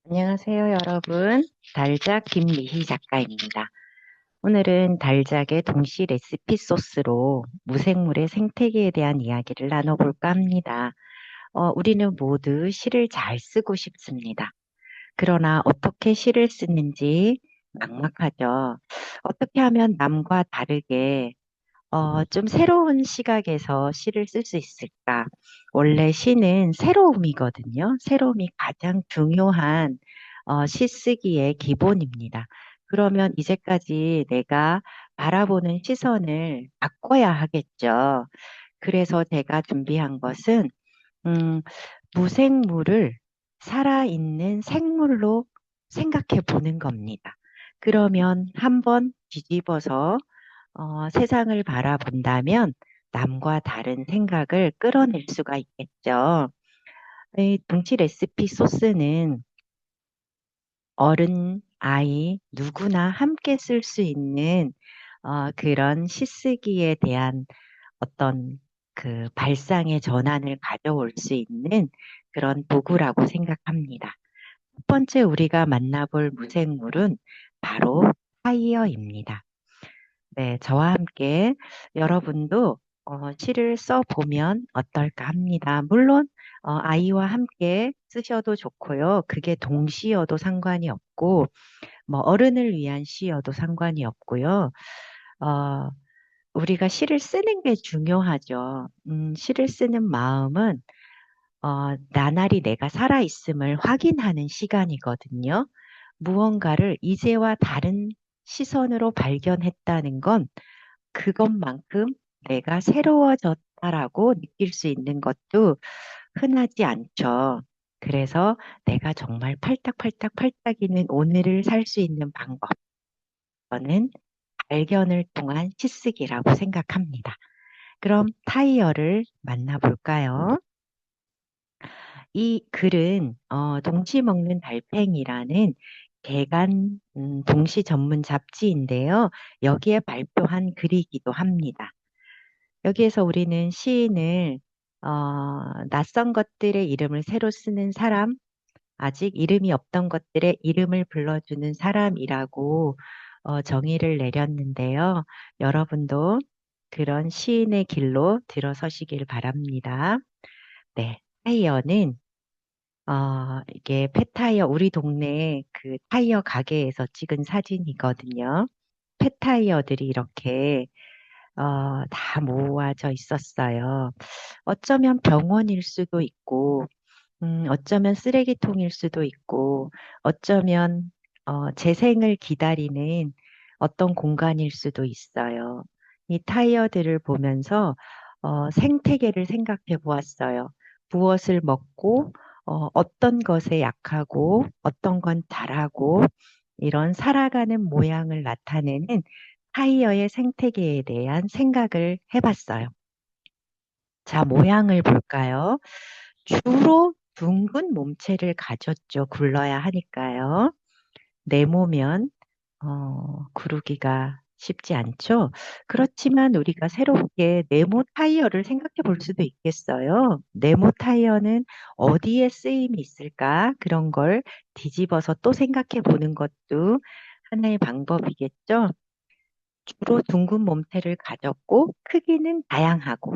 안녕하세요, 여러분. 달작 김미희 작가입니다. 오늘은 달작의 동시 레시피 소스로 무생물의 생태계에 대한 이야기를 나눠볼까 합니다. 우리는 모두 시를 잘 쓰고 싶습니다. 그러나 어떻게 시를 쓰는지 막막하죠. 어떻게 하면 남과 다르게 좀 새로운 시각에서 시를 쓸 수 있을까? 원래 시는 새로움이거든요. 새로움이 가장 중요한 시 쓰기의 기본입니다. 그러면 이제까지 내가 바라보는 시선을 바꿔야 하겠죠. 그래서 제가 준비한 것은 음, 무생물을 살아있는 생물로 생각해 보는 겁니다. 그러면 한번 뒤집어서 세상을 바라본다면 남과 다른 생각을 끌어낼 수가 있겠죠. 이 동치 레시피 소스는 어른, 아이, 누구나 함께 쓸 수 있는 그런 시쓰기에 대한 어떤 그 발상의 전환을 가져올 수 있는 그런 도구라고 생각합니다. 첫 번째 우리가 만나볼 무생물은 바로 타이어입니다. 네, 저와 함께 여러분도 시를 써보면 어떨까 합니다. 물론 아이와 함께 쓰셔도 좋고요. 그게 동시여도 상관이 없고 뭐 어른을 위한 시여도 상관이 없고요. 어, 우리가 시를 쓰는 게 중요하죠. 시를 쓰는 마음은 나날이 내가 살아있음을 확인하는 시간이거든요. 무언가를 이제와 다른 시선으로 발견했다는 건 그것만큼 내가 새로워졌다라고 느낄 수 있는 것도 흔하지 않죠. 그래서 내가 정말 팔딱팔딱 팔딱이는 오늘을 살 수 있는 방법. 저는 발견을 통한 시쓰기라고 생각합니다. 그럼 타이어를 만나볼까요? 이 글은 동시 먹는 달팽이라는 개간 동시 전문 잡지인데요. 여기에 발표한 글이기도 합니다. 여기에서 우리는 시인을 낯선 것들의 이름을 새로 쓰는 사람, 아직 이름이 없던 것들의 이름을 불러주는 사람이라고 정의를 내렸는데요. 여러분도 그런 시인의 길로 들어서시길 바랍니다. 네, 타이어는 이게 폐타이어, 우리 동네 그 타이어 가게에서 찍은 사진이거든요. 폐타이어들이 이렇게 다 모아져 있었어요. 어쩌면 병원일 수도 있고, 어쩌면 쓰레기통일 수도 있고, 어쩌면 재생을 기다리는 어떤 공간일 수도 있어요. 이 타이어들을 보면서 생태계를 생각해 보았어요. 무엇을 먹고, 어떤 것에 약하고, 어떤 건 잘하고, 이런 살아가는 모양을 나타내는 타이어의 생태계에 대한 생각을 해봤어요. 자, 모양을 볼까요? 주로 둥근 몸체를 가졌죠. 굴러야 하니까요. 네모면 구르기가 쉽지 않죠. 그렇지만 우리가 새롭게 네모 타이어를 생각해 볼 수도 있겠어요. 네모 타이어는 어디에 쓰임이 있을까? 그런 걸 뒤집어서 또 생각해 보는 것도 하나의 방법이겠죠. 주로 둥근 몸체를 가졌고 크기는 다양하고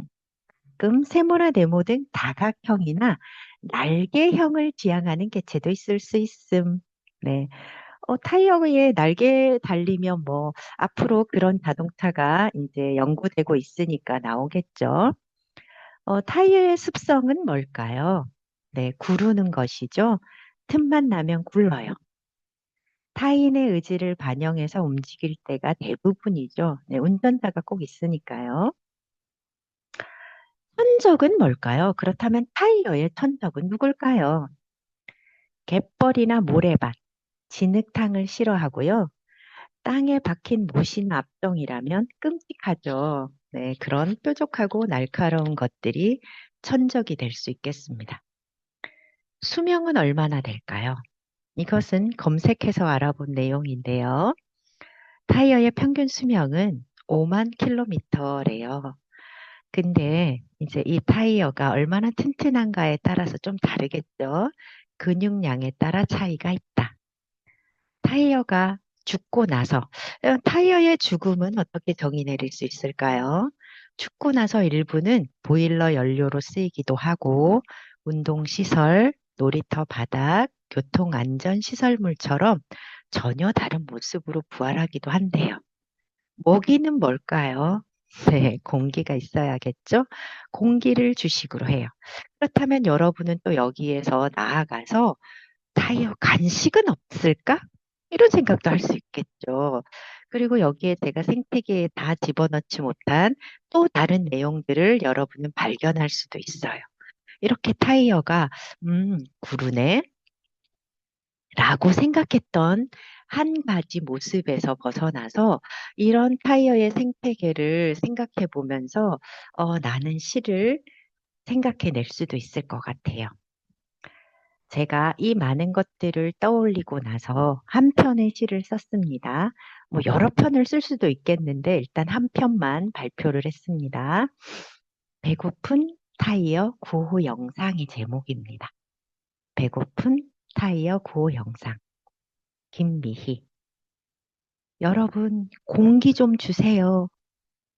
가끔 세모나 네모 등 다각형이나 날개형을 지향하는 개체도 있을 수 있음. 네. 타이어에 날개 달리면 뭐 앞으로 그런 자동차가 이제 연구되고 있으니까 나오겠죠. 타이어의 습성은 뭘까요? 네, 구르는 것이죠. 틈만 나면 굴러요. 타인의 의지를 반영해서 움직일 때가 대부분이죠. 네, 운전자가 꼭 있으니까요. 천적은 뭘까요? 그렇다면 타이어의 천적은 누굴까요? 갯벌이나 모래밭, 진흙탕을 싫어하고요. 땅에 박힌 못이나 압덩이라면 끔찍하죠. 네, 그런 뾰족하고 날카로운 것들이 천적이 될 수 있겠습니다. 수명은 얼마나 될까요? 이것은 검색해서 알아본 내용인데요. 타이어의 평균 수명은 5만 킬로미터래요. 근데 이제 이 타이어가 얼마나 튼튼한가에 따라서 좀 다르겠죠. 근육량에 따라 차이가 있다. 타이어가 죽고 나서 타이어의 죽음은 어떻게 정의 내릴 수 있을까요? 죽고 나서 일부는 보일러 연료로 쓰이기도 하고 운동시설, 놀이터 바닥, 교통안전시설물처럼 전혀 다른 모습으로 부활하기도 한대요. 먹이는 뭘까요? 네, 공기가 있어야겠죠? 공기를 주식으로 해요. 그렇다면 여러분은 또 여기에서 나아가서 타이어 간식은 없을까? 이런 생각도 할 수 있겠죠. 그리고 여기에 제가 생태계에 다 집어넣지 못한 또 다른 내용들을 여러분은 발견할 수도 있어요. 이렇게 타이어가, 구르네? 라고 생각했던 한 가지 모습에서 벗어나서 이런 타이어의 생태계를 생각해 보면서 나는 시를 생각해낼 수도 있을 것 같아요. 제가 이 많은 것들을 떠올리고 나서 한 편의 시를 썼습니다. 뭐 여러 편을 쓸 수도 있겠는데 일단 한 편만 발표를 했습니다. 배고픈 타이어 구호 영상이 제목입니다. 배고픈 타이어 구호 영상. 김미희. 여러분, 공기 좀 주세요.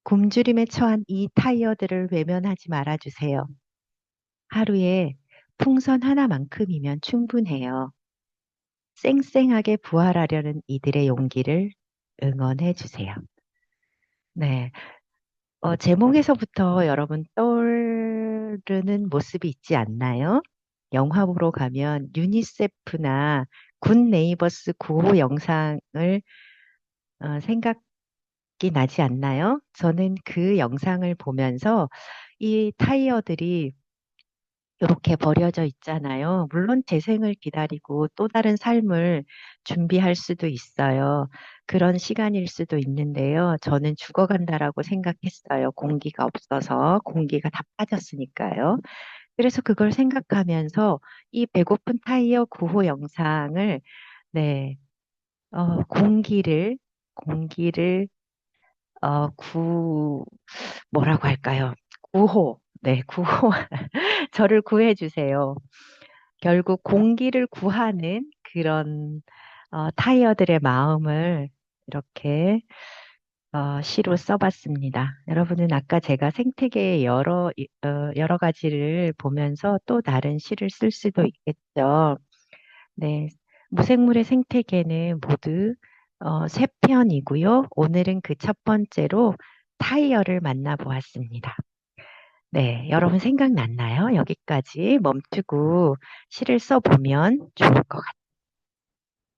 굶주림에 처한 이 타이어들을 외면하지 말아주세요. 하루에 풍선 하나만큼이면 충분해요. 쌩쌩하게 부활하려는 이들의 용기를 응원해 주세요. 네. 제목에서부터 여러분 떠오르는 모습이 있지 않나요? 영화 보러 가면 유니세프나 굿 네이버스 구호 영상을 생각이 나지 않나요? 저는 그 영상을 보면서 이 타이어들이 이렇게 버려져 있잖아요. 물론 재생을 기다리고 또 다른 삶을 준비할 수도 있어요. 그런 시간일 수도 있는데요. 저는 죽어간다라고 생각했어요. 공기가 없어서 공기가 다 빠졌으니까요. 그래서 그걸 생각하면서 이 배고픈 타이어 구호 영상을 네, 공기를 뭐라고 할까요? 구호. 네, 구호. 저를 구해 주세요. 결국 공기를 구하는 그런 타이어들의 마음을 이렇게 시로 써봤습니다. 여러분은 아까 제가 생태계의 여러 가지를 보면서 또 다른 시를 쓸 수도 있겠죠. 네, 무생물의 생태계는 모두 세 편이고요. 오늘은 그 첫 번째로 타이어를 만나보았습니다. 네, 여러분 생각났나요? 여기까지 멈추고 시를 써보면 좋을 것 같아요.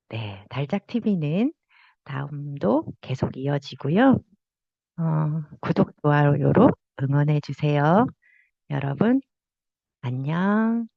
네, 달짝TV는 다음도 계속 이어지고요. 구독, 좋아요로 응원해 주세요. 여러분, 안녕.